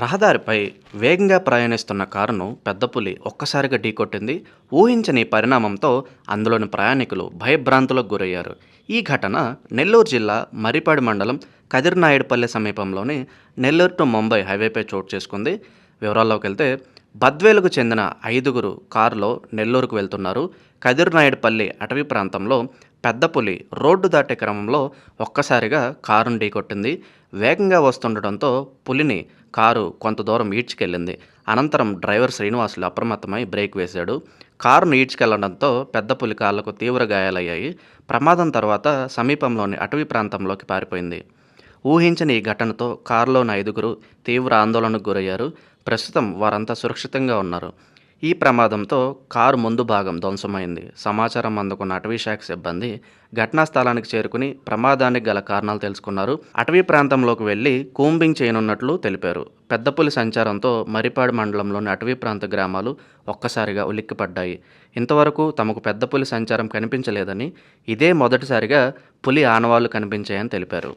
రహదారిపై వేగంగా ప్రయాణిస్తున్న కారును పెద్ద పులి ఒక్కసారిగా ఢీకొట్టింది. ఊహించని పరిణామంతో అందులోని ప్రయాణికులు భయభ్రాంతులకు గురయ్యారు. ఈ ఘటన నెల్లూరు జిల్లా మర్రిపాడు మండలం కదిర్నాయుడుపల్లె సమీపంలోని నెల్లూరు టు ముంబై హైవేపై చోటు చేసుకుంది. వివరాల్లోకి వెళ్తే బద్వేలుకు చెందిన ఐదుగురు కారులో నెల్లూరుకు వెళ్తున్నారు. కదిర్నాయుడుపల్లి అటవీ ప్రాంతంలో పెద్ద పులి రోడ్డు దాటే క్రమంలో ఒక్కసారిగా కారును ఢీకొట్టింది. వేగంగా వస్తుండటంతో పులిని కారు కొంత దూరం ఈడ్చుకెళ్ళింది. అనంతరం డ్రైవర్ శ్రీనివాసులు అప్రమత్తమై బ్రేక్ వేశాడు. కారును ఈడ్చుకెళ్లడంతో పెద్ద పులి కాళ్లకు తీవ్ర గాయాలయ్యాయి. ప్రమాదం తర్వాత సమీపంలోని అటవీ ప్రాంతంలోకి పారిపోయింది. ఊహించని ఈ ఘటనతో కారులోని ఐదుగురు తీవ్ర ఆందోళనకు గురయ్యారు. ప్రస్తుతం వారంతా సురక్షితంగా ఉన్నారు. ఈ ప్రమాదంతో కారు ముందు భాగం ధ్వంసమైంది. సమాచారం అందుకున్న అటవీ శాఖ సిబ్బంది ఘటనా స్థలానికి చేరుకుని ప్రమాదానికి గల కారణాలు తెలుసుకున్నారు. అటవీ ప్రాంతంలోకి వెళ్లి కూంబింగ్ చేయనున్నట్లు తెలిపారు. పెద్ద పులి సంచారంతో మర్రిపాడు మండలంలోని అటవీ ప్రాంత గ్రామాలు ఒక్కసారిగా ఉలిక్కిపడ్డాయి. ఇంతవరకు తమకు పెద్ద పులి సంచారం కనిపించలేదని, ఇదే మొదటిసారిగా పులి ఆనవాళ్లు కనిపించాయని తెలిపారు.